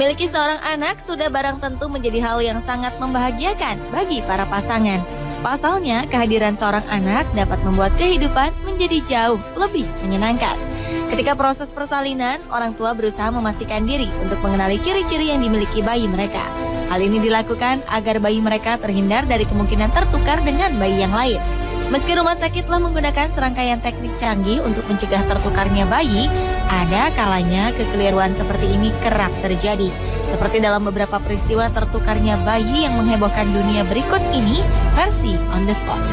Memiliki seorang anak sudah barang tentu menjadi hal yang sangat membahagiakan bagi para pasangan. Pasalnya, kehadiran seorang anak dapat membuat kehidupan menjadi jauh lebih menyenangkan. Ketika proses persalinan, orang tua berusaha memastikan diri untuk mengenali ciri-ciri yang dimiliki bayi mereka. Hal ini dilakukan agar bayi mereka terhindar dari kemungkinan tertukar dengan bayi yang lain. Meski rumah sakit telah menggunakan serangkaian teknik canggih untuk mencegah tertukarnya bayi, ada kalanya kekeliruan seperti ini kerap terjadi. Seperti dalam beberapa peristiwa tertukarnya bayi yang menghebohkan dunia berikut ini, versi On The Spot.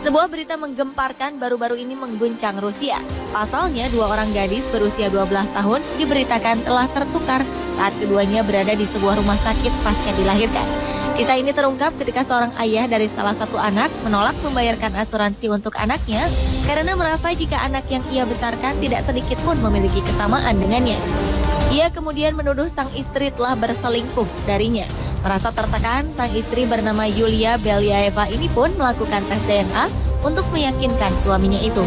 Sebuah berita menggemparkan baru-baru ini mengguncang Rusia. Pasalnya, 2 orang gadis berusia 12 tahun diberitakan telah tertukar saat keduanya berada di sebuah rumah sakit pasca dilahirkan. Kisah ini terungkap ketika seorang ayah dari salah satu anak menolak membayarkan asuransi untuk anaknya karena merasa jika anak yang ia besarkan tidak sedikit pun memiliki kesamaan dengannya. Ia kemudian menuduh sang istri telah berselingkuh darinya. Merasa tertekan, sang istri bernama Yulia Belyaeva ini pun melakukan tes DNA untuk meyakinkan suaminya itu.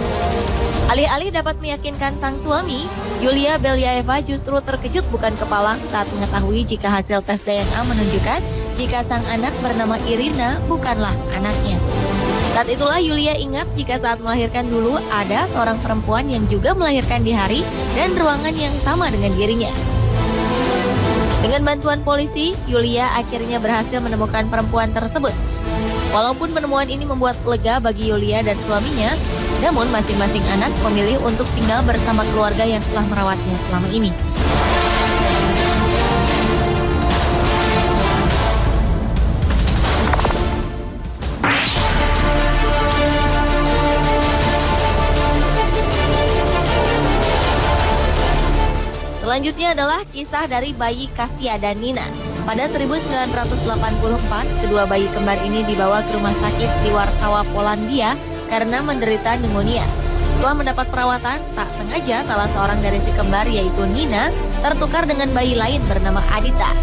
Alih-alih dapat meyakinkan sang suami, Yulia Belyaeva justru terkejut bukan kepalang saat mengetahui jika hasil tes DNA menunjukkan jika sang anak bernama Irina bukanlah anaknya. Saat itulah Yulia ingat jika saat melahirkan dulu ada seorang perempuan yang juga melahirkan di hari dan ruangan yang sama dengan dirinya. Dengan bantuan polisi, Yulia akhirnya berhasil menemukan perempuan tersebut. Walaupun penemuan ini membuat lega bagi Yulia dan suaminya, namun masing-masing anak memilih untuk tinggal bersama keluarga yang telah merawatnya selama ini. Selanjutnya adalah kisah dari bayi Kasia dan Nina. Pada 1984, kedua bayi kembar ini dibawa ke rumah sakit di Warsawa, Polandia karena menderita pneumonia. Setelah mendapat perawatan, tak sengaja salah seorang dari si kembar yaitu Nina tertukar dengan bayi lain bernama Adita.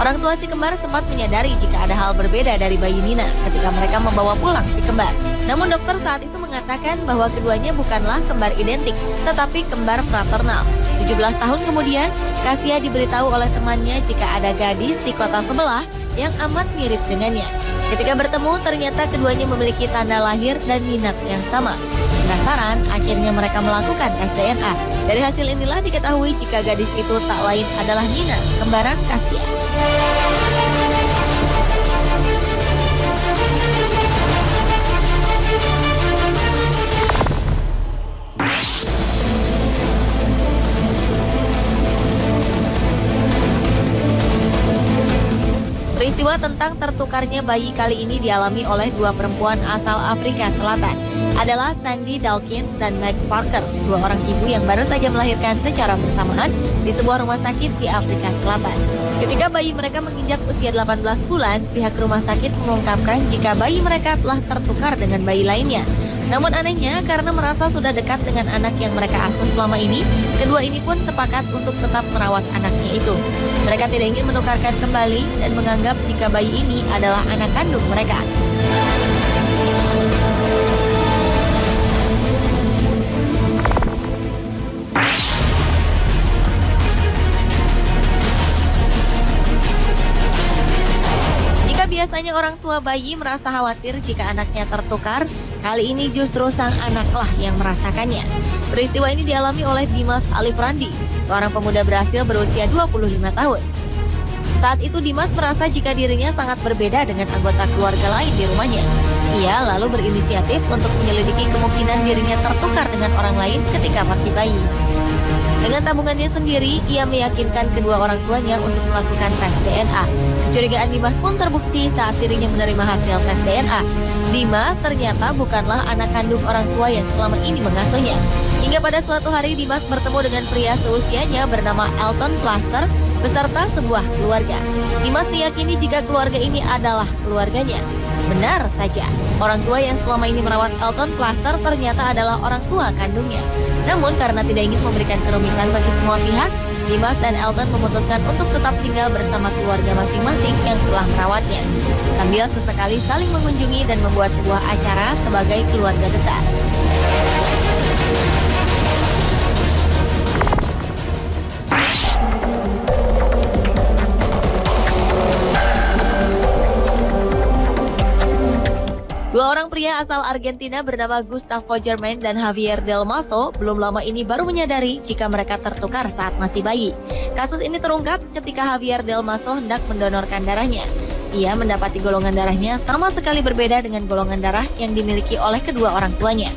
Orang tua si kembar sempat menyadari jika ada hal berbeda dari bayi Nina ketika mereka membawa pulang si kembar. Namun dokter saat itu mengatakan bahwa keduanya bukanlah kembar identik, tetapi kembar fraternal. 17 tahun kemudian, Kasia diberitahu oleh temannya jika ada gadis di kota sebelah yang amat mirip dengannya. Ketika bertemu, ternyata keduanya memiliki tanda lahir dan minat yang sama. Penasaran, akhirnya mereka melakukan tes DNA. Dari hasil inilah diketahui jika gadis itu tak lain adalah Nina, kembaran Kasia. Peristiwa tentang tertukarnya bayi kali ini dialami oleh 2 perempuan asal Afrika Selatan. Adalah Sandy Dawkins dan Max Parker, 2 orang ibu yang baru saja melahirkan secara bersamaan di sebuah rumah sakit di Afrika Selatan. Ketika bayi mereka menginjak usia 18 bulan, pihak rumah sakit mengungkapkan jika bayi mereka telah tertukar dengan bayi lainnya. Namun anehnya, karena merasa sudah dekat dengan anak yang mereka asuh selama ini, kedua ini pun sepakat untuk tetap merawat anaknya itu. Mereka tidak ingin menukarkan kembali dan menganggap jika bayi ini adalah anak kandung mereka. Biasanya orang tua bayi merasa khawatir jika anaknya tertukar, kali ini justru sang anaklah yang merasakannya. Peristiwa ini dialami oleh Dimas Alifrandi, seorang pemuda Brasil berusia 25 tahun. Saat itu Dimas merasa jika dirinya sangat berbeda dengan anggota keluarga lain di rumahnya. Ia lalu berinisiatif untuk menyelidiki kemungkinan dirinya tertukar dengan orang lain ketika masih bayi. Dengan tabungannya sendiri, ia meyakinkan kedua orang tuanya untuk melakukan tes DNA. Kecurigaan Dimas pun terbukti saat dirinya menerima hasil tes DNA. Dimas ternyata bukanlah anak kandung orang tua yang selama ini mengasuhnya. Hingga pada suatu hari Dimas bertemu dengan pria seusianya bernama Elton Plaster beserta sebuah keluarga. Dimas meyakini jika keluarga ini adalah keluarganya. Benar saja, orang tua yang selama ini merawat Elton Plaster ternyata adalah orang tua kandungnya. Namun karena tidak ingin memberikan kerumitan bagi semua pihak, Dimas dan Elton memutuskan untuk tetap tinggal bersama keluarga masing-masing yang telah merawatnya. sambil sesekali saling mengunjungi dan membuat sebuah acara sebagai keluarga besar. Dua orang pria asal Argentina bernama Gustavo Germain dan Javier Del Mazo belum lama ini baru menyadari jika mereka tertukar saat masih bayi. Kasus ini terungkap ketika Javier Del Mazo hendak mendonorkan darahnya. Ia mendapati golongan darahnya sama sekali berbeda dengan golongan darah yang dimiliki oleh kedua orang tuanya.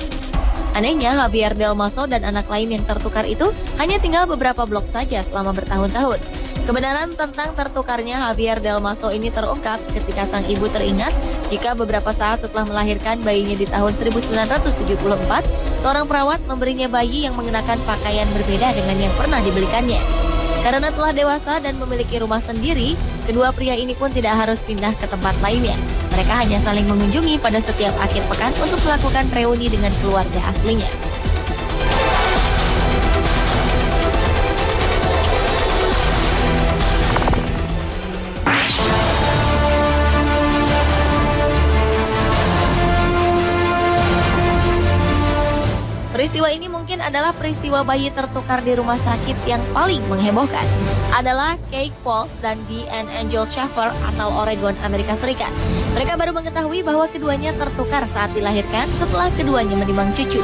Anehnya, Javier Del Mazo dan anak lain yang tertukar itu hanya tinggal beberapa blok saja selama bertahun-tahun. Kebenaran tentang tertukarnya Javier Del Mazo ini terungkap ketika sang ibu teringat jika beberapa saat setelah melahirkan bayinya di tahun 1974, seorang perawat memberinya bayi yang mengenakan pakaian berbeda dengan yang pernah dibelikannya. Karena telah dewasa dan memiliki rumah sendiri, kedua pria ini pun tidak harus pindah ke tempat lainnya. Mereka hanya saling mengunjungi pada setiap akhir pekan untuk melakukan reuni dengan keluarga aslinya. Peristiwa ini mungkin adalah peristiwa bayi tertukar di rumah sakit yang paling menghebohkan. Adalah Kate Walsh dan Deanne Angel Shaffer asal Oregon, Amerika Serikat. Mereka baru mengetahui bahwa keduanya tertukar saat dilahirkan setelah keduanya menimang cucu.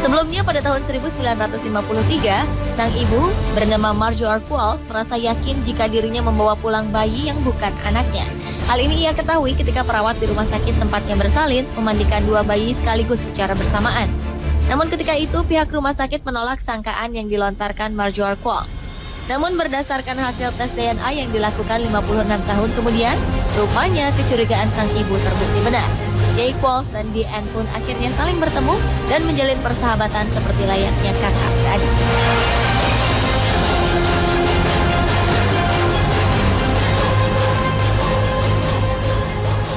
Sebelumnya pada tahun 1953, sang ibu bernama Marjorie Walsh merasa yakin jika dirinya membawa pulang bayi yang bukan anaknya. Hal ini ia ketahui ketika perawat di rumah sakit tempatnya bersalin memandikan dua bayi sekaligus secara bersamaan. Namun ketika itu pihak rumah sakit menolak sangkaan yang dilontarkan Marjorie Walsh. Namun berdasarkan hasil tes DNA yang dilakukan 56 tahun kemudian, rupanya kecurigaan sang ibu terbukti benar. Kate Walsh dan Deanne pun akhirnya saling bertemu dan menjalin persahabatan seperti layaknya kakak beradik.